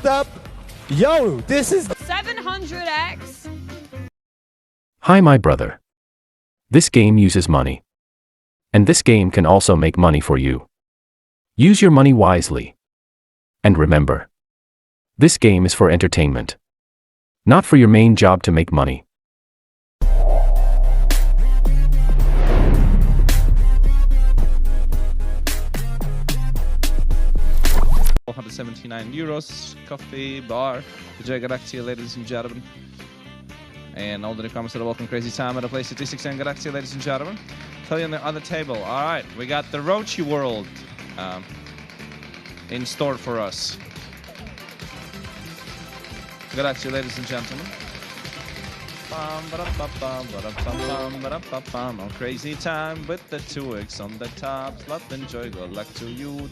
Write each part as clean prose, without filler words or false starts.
Hold up. Yo, this is 700X. Hi, my brother. This game uses money. And this game can also make money for you. Use your money wisely. And remember, this game is for entertainment, not for your main job to make money. 479 euros, coffee, bar, the J Galaxia, ladies and gentlemen. And all the newcomers to the welcome crazy time at the place 66 and Galaxia, ladies and gentlemen. Tell you on the table. All right, we got the Roachy World in store for us. Galaxia, ladies and gentlemen. On crazy time with the 2X on the top. Love and joy, good luck to you.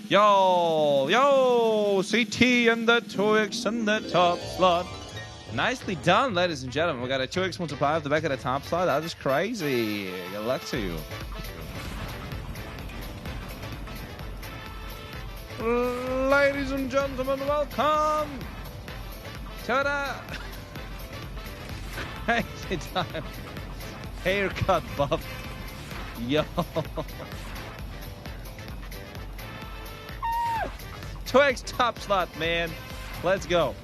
Yo, CT and the 2X on the top slot. Nicely done, ladies and gentlemen. We got a 2X multiplier at the back of the top slot. That is crazy. Good luck to you. Ladies and gentlemen, welcome to the crazy time haircut buff. Yo. 2X top slot, man. Let's go.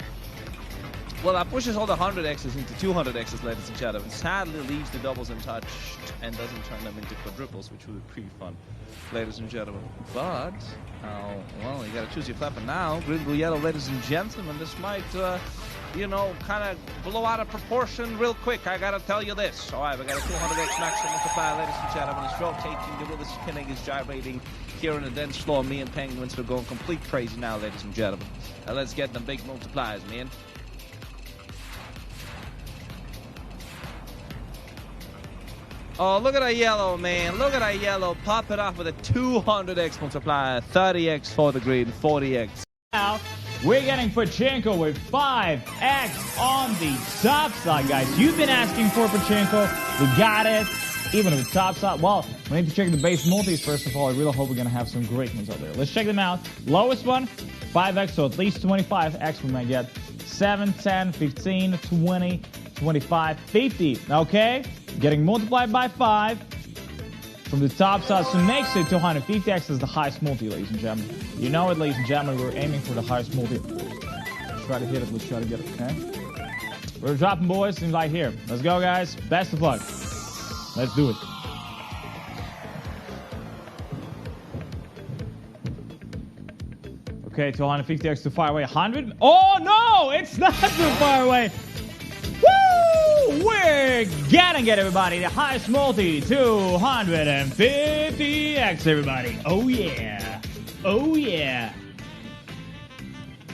Well, that pushes all the 100Xs into 200Xs, ladies and gentlemen. Sadly, leaves the doubles untouched and doesn't turn them into quadruples, which would be pretty fun, ladies and gentlemen. But, well, you gotta choose your flapper now. Green, blue, yellow, ladies and gentlemen. This might, you know, kind of blow out of proportion real quick. I gotta tell you this. All right, we got a 200X maximum multiplier, ladies and gentlemen. It's rotating, the wheel is spinning, is gyrating. Here in the dense floor, me and Penguins are going complete crazy now, ladies and gentlemen. Now let's get them big multipliers, man. Oh, look at that yellow, man. Look at that yellow. Pop it off with a 200X multiplier. 30X for the green, 40X. Now, we're getting Pachinko with 5X on the top slot, guys. You've been asking for Pachinko. We got it. Even with the top slot. Well, we need to check the base multis first of all. I really hope we're going to have some great ones out there. Let's check them out. Lowest one, 5X, so at least 25X we might get. 7, 10, 15, 20, 25, 50. Okay? Getting multiplied by 5 from the top side, so makes it 250X is the highest multi, ladies and gentlemen. You know it, ladies and gentlemen, we're aiming for the highest multi. Let's try to hit it, let's try to get it, okay? We're dropping, boys, seems like here. Let's go, guys. Best of luck. Let's do it. Okay, 250X too far away. 100? Oh, no! It's not too far away! Woo! We're getting it, everybody. The highest multi, 250X, everybody. Oh, yeah. Oh, yeah.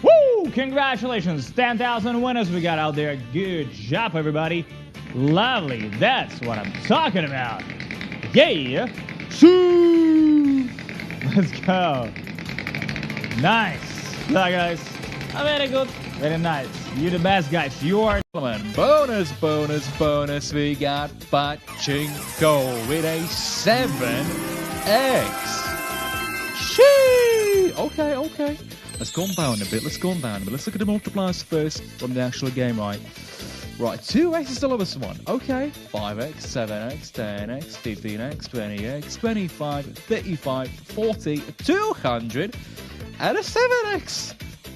Woo! Congratulations. 10,000 winners we got out there. Good job, everybody. Lovely. That's what I'm talking about. Yeah. Shoo! Let's go. Nice. Yeah, guys. Very good. Very nice. You're the best, guys. You are. Bonus. We got Pachinko with a 7X. Shee! Okay. Let's go down a bit. Let's look at the multipliers first from the actual game, right? Right, 2X is the lowest one. Okay. 5X, 7X, 10X, 15X, 20X, 25, 35, 40, 200, and a 7X.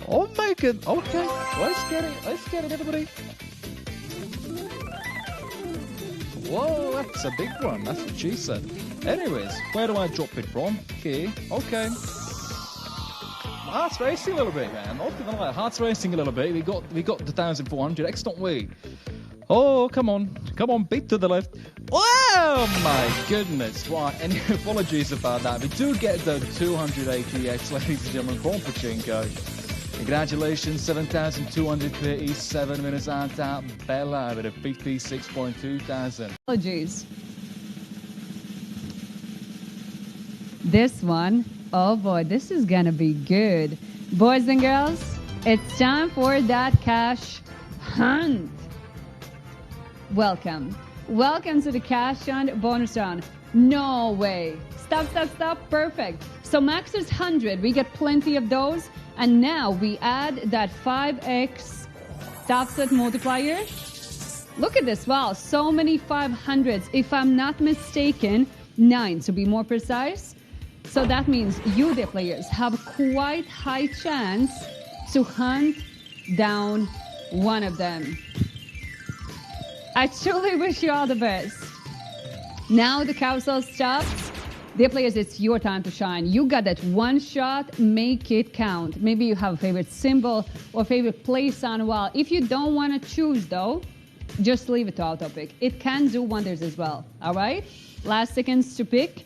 Oh my god. Okay. Let's get it, everybody. Whoa, that's a big one. That's what she said. Anyways, where do I drop it from? Okay. Heart's racing a little bit, man. Not gonna lie, heart's racing a little bit. We got the 1400X, don't we? Oh, come on, beat to the left. Oh my goodness! Right, any apologies about that. We do get the 280X, ladies and gentlemen, from Pachinko. Congratulations, 7,237 minutes on top. Bella with a 56.2 thousand. Apologies. This one. Oh boy, this is gonna be good. Boys and girls, it's time for that cash hunt. Welcome to the cash hunt bonus round. No way. Stop. Perfect. So max is 100. We get plenty of those. And now we add that 5x top slot multiplier. Look at this. Wow, so many 500s. If I'm not mistaken, 9 to be more precise. So that means you, the players, have quite high chance to hunt down one of them. I truly wish you all the best. Now the carousel stops. Dear players, it's your time to shine. You got that one shot, make it count. Maybe you have a favorite symbol or favorite place on a wall. If you don't want to choose though, just leave it to auto pick. It can do wonders as well, all right? Last seconds to pick.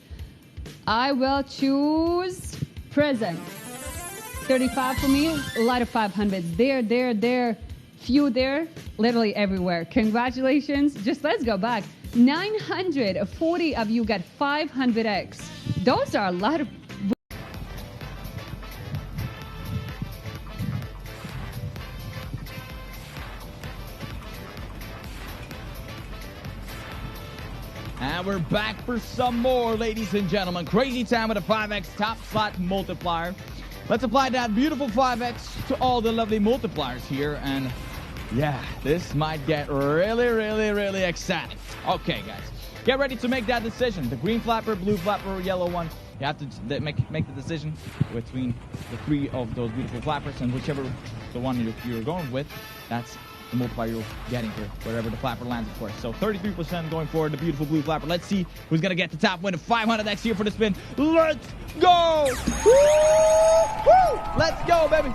I will choose present. 35 for me, a lot of 500s. There, few there, literally everywhere. Congratulations, just let's go back. 940 of you got 500x. Those are a lot of... And we're back for some more, ladies and gentlemen. Crazy time with a 5x top slot multiplier. Let's apply that beautiful 5x to all the lovely multipliers here. And yeah, this might get really exciting. Okay, guys, get ready to make that decision. The green flapper, blue flapper, or yellow one. You have to make the decision between the three of those beautiful flappers, and whichever the one you're going with, that's the multiplier you're getting here, wherever the flapper lands, of course. So 33% going for the beautiful blue flapper. Let's see who's going to get the top win of 500x here for the spin. Let's go! Woo! Woo! Let's go, baby!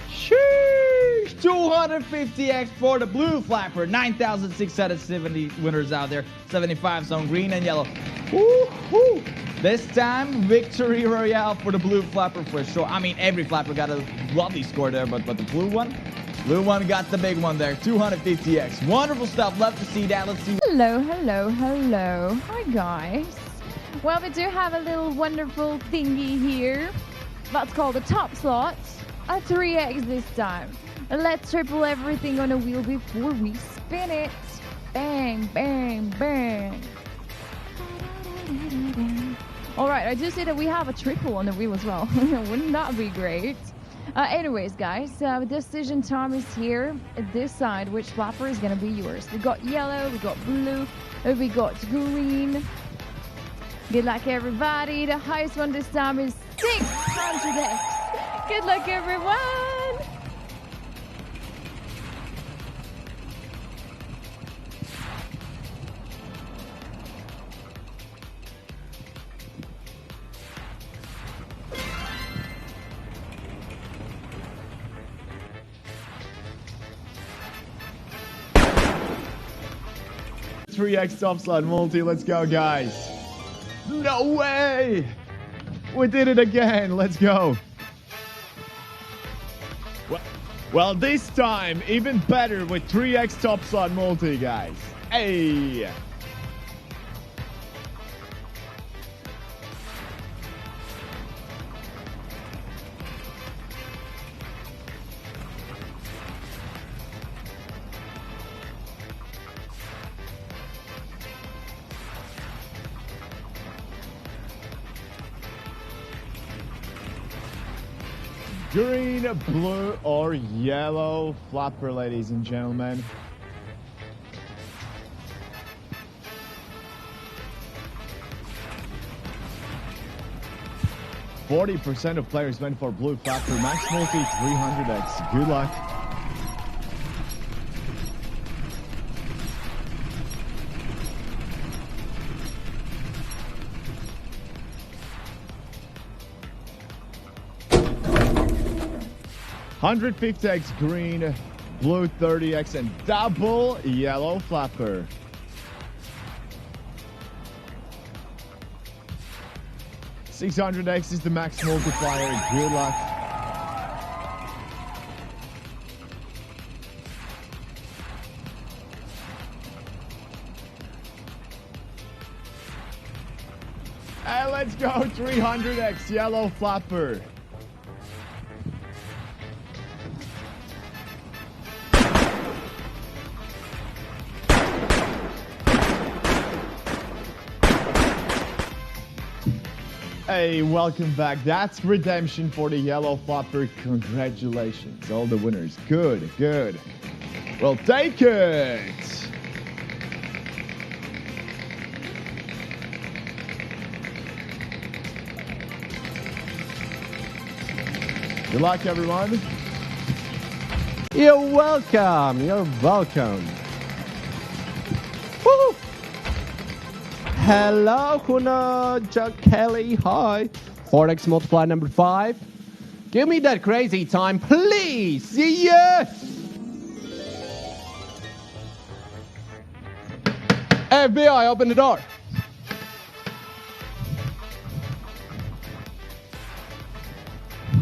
Sheesh! 250x for the blue flapper. 9,670 winners out there. 75 on green and yellow. Woo-hoo! This time, victory royale for the blue flapper for sure. I mean, every flapper got a lovely score there, but the blue one got the big one there. 250x. Wonderful stuff. Love to see that. Let's see. Hello. Hi, guys. Well, we do have a little wonderful thingy here. That's called a top slot. A 3x this time. Let's triple everything on a wheel before we spin it. Bang, bang, bang. Alright, I do see that we have a triple on the wheel as well. Wouldn't that be great? Anyways, guys, decision time is here. Decide which flapper is going to be yours. We got yellow, we got blue, we got green. Good luck, everybody. The highest one this time is 600x. Good luck, everyone. Three X top slot multi. Let's go, guys. No way! We did it again. Let's go. Well, this time, even better with 3x top slot multi, guys. Hey! Green, blue, or yellow flapper, ladies and gentlemen. %40 of players went for blue flapper. Max multi 300x. Good luck. $150x green, blue 30x, and double yellow flapper. $600x is the max multiplier. Good luck. Let's go. 300X yellow flapper. Hey, welcome back. That's redemption for the yellow flopper. Congratulations, all the winners. Good, good. We'll take it. Good luck, everyone. You're welcome. You're welcome. Woo! Hello, Kuna, Chuck Kelly. Hi. 4x multiply number 5. Give me that crazy time, please. Yes. FBI, open the door.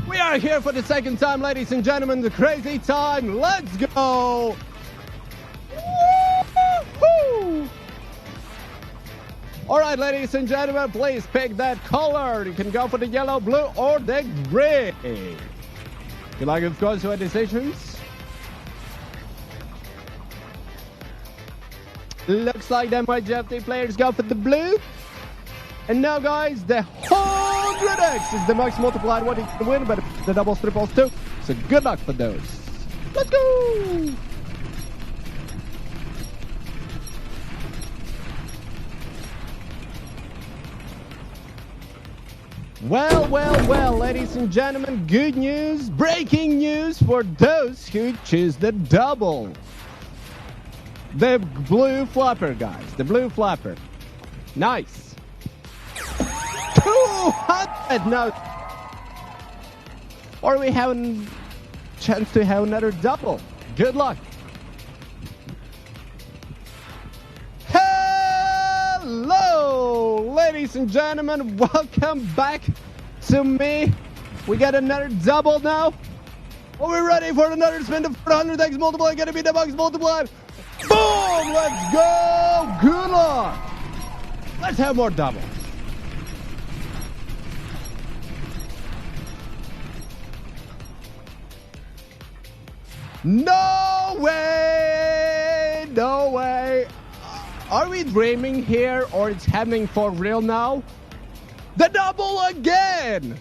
We are here for the second time, ladies and gentlemen. The crazy time. Let's go. Woo-hoo! All right, ladies and gentlemen, please pick that color. You can go for the yellow, blue, or the gray. You like, of course, your decisions? Looks like the majority players go for the blue. And now, guys, the 100X is the max multiplied what you can win, but the doubles, triples too. So good luck for those. Let's go! Well, ladies and gentlemen, good news, breaking news for those who choose the double. The blue flapper, guys, the blue flapper. Nice. 200 now. Or we have a chance to have another double. Good luck. Hello, ladies and gentlemen, welcome back to me. We got another double now. Are we ready for another spin? The 400X multiplier gonna be the max multiplier. Boom! Let's go! Good luck! Let's have more doubles. No way! No way! Are we dreaming here or it's happening for real now? The double again!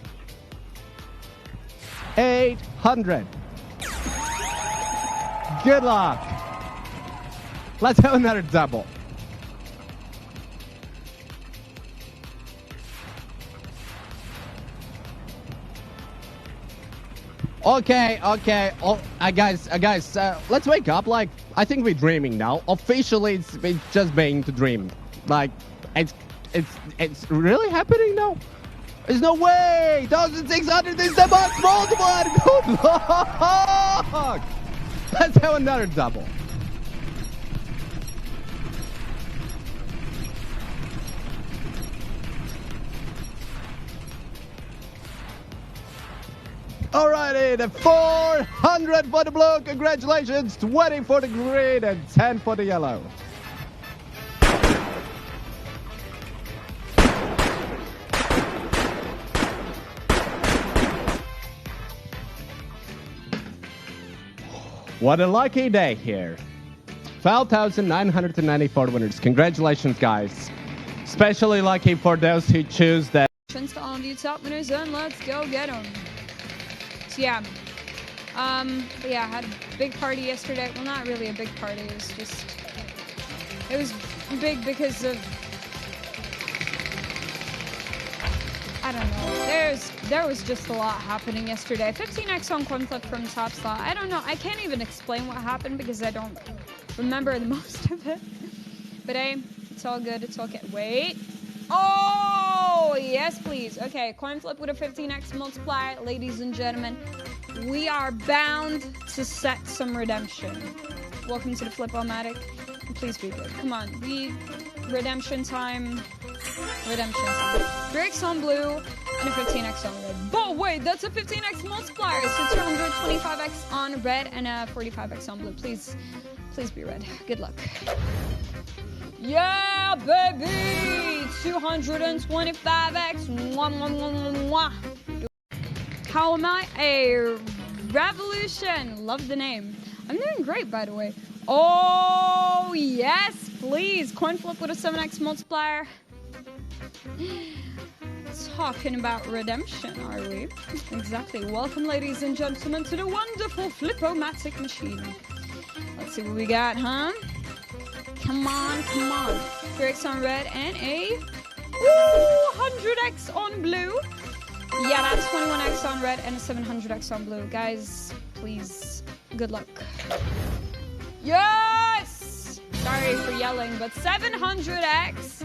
800. Good luck. Let's have another double. Okay. Oh, guys, let's wake up. Like, I think we're dreaming now. Officially, it's just being to dream. Like, it's really happening now. There's no way. 1600 is the max multiplier. Good luck. Let's have another double. Alrighty, the 400 for the blue. Congratulations. 20 for the green and 10 for the yellow. What a lucky day here. 12,994 winners. Congratulations, guys. Especially lucky for those who choose that. To all of you top winners, and let's go get them. So yeah, I had a big party yesterday. Well, not really a big party. It was big because of, I don't know. There was just a lot happening yesterday. 15x on coin flip from top slot. I don't know. I can't even explain what happened because I don't remember the most of it. But hey, it's all good. It's okay. Wait. Oh, yes, please. Okay, coin flip with a 15x multiplier. Ladies and gentlemen, we are bound to set some redemption. Welcome to the Flip-O-Matic. Please be good. Come on, redemption time. Redemption time. 3x on blue. and a 15x on red. But wait, that's a 15x multiplier. So 225x on red and a 45x on blue. Please be red. Good luck. Yeah, baby! 225x. Mwah, mwah, mwah, mwah. How am I? A revolution. Love the name. I'm doing great, by the way. Oh, yes, please. Coin flip with a 7x multiplier. Talking about redemption, are we? Exactly. Welcome, ladies and gentlemen, to the wonderful Flip-O-Matic machine. Let's see what we got, huh? Come on, come on. 3x on red and a 100x on blue. Yeah, that's 21x on red and a 700x on blue. Guys, please, good luck. Yes! Sorry for yelling, but 700x.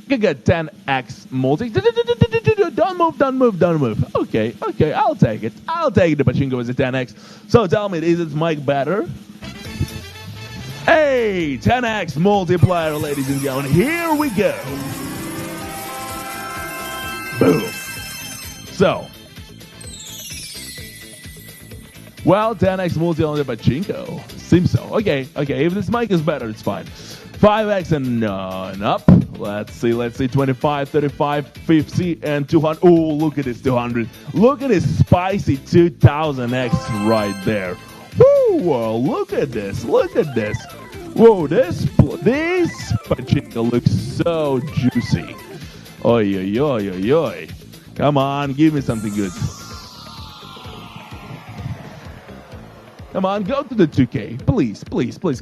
You get 10x multi. Don't move. Okay, I'll take it. I'll take the Pachinko as a 10x. So tell me, is it Mike better? Hey, 10x multiplier, ladies and gentlemen. Here we go. Boom. So, well, 10x multi on the Pachinko. Seems so. Okay. If this mic is better, it's fine. 5x and up. Let's see. 25, 35, 50, and 200. Oh, look at this 200. Look at this spicy 2000x right there. Woo! Look at this. Whoa, this Pachinko looks so juicy. Oi. Come on, give me something good. Come on, go to the 2K. Please.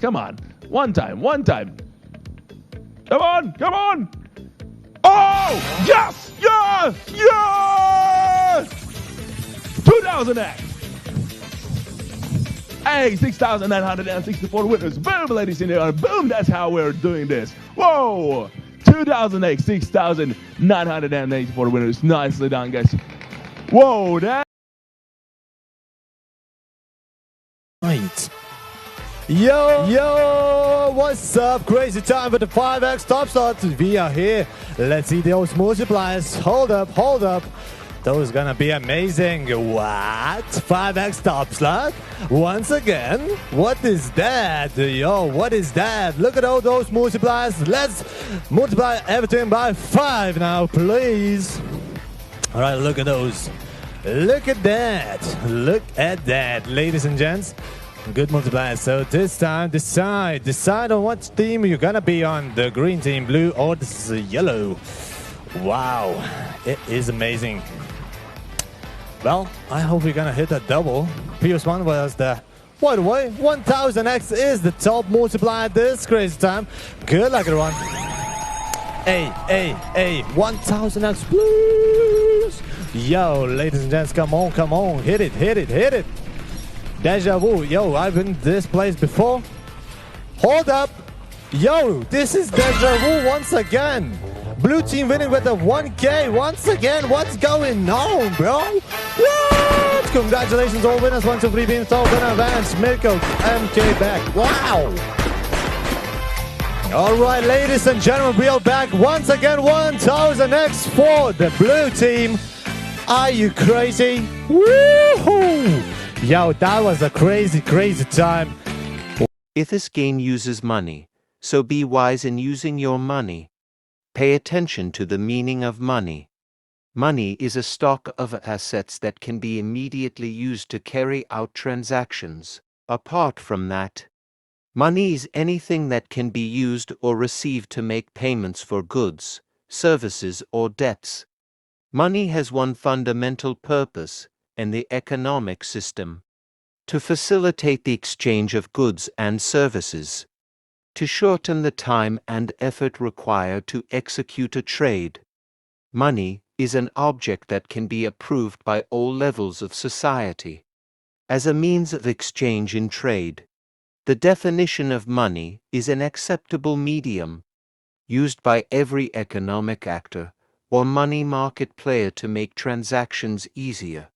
Come on. One time. Come on. Oh, yes. 2000X. Hey, 6,964 winners. Boom, ladies and gentlemen. Boom, that's how we're doing this. Whoa. 2000X, 6,984 winners. Nicely done, guys. Whoa, that. Right. Yo, what's up? Crazy time for the 5x top slots. We are here. Let's see those multipliers. Hold up. Those gonna be amazing. What? 5x top slot? Once again? What is that? Yo, what is that? Look at all those multipliers. Let's multiply everything by 5 now, please. All right, look at those. Look at that, ladies and gents. Good multiplier. So this time, decide on what team you're gonna be on. The green team, blue, or the yellow. Wow, it is amazing. Well, I hope we're gonna hit a double. Previous one was the, by the way, 1000X is the top multiplier this crazy time. Good luck, everyone. Hey, 1000X, please. Yo, ladies and gents, come on, hit it. Deja vu. Yo, I've been this place before. Hold up. Yo, this is deja vu once again. Blue team winning with a 1K once again. What's going on, bro? What? Congratulations, all winners. 1, 2, 3 being top winner. Vance, Mirko, MK back. Wow. All right, ladies and gentlemen, we are back once again. 1000X for the blue team. Are you crazy? Woohoo! Yo, that was a crazy time. If this game uses money, so be wise in using your money. Pay attention to the meaning of money. Money is a stock of assets that can be immediately used to carry out transactions. Apart from that, money is anything that can be used or received to make payments for goods, services, or debts. Money has one fundamental purpose in the economic system: to facilitate the exchange of goods and services, to shorten the time and effort required to execute a trade. Money is an object that can be approved by all levels of society as a means of exchange in trade. The definition of money is an acceptable medium used by every economic actor or money market player to make transactions easier.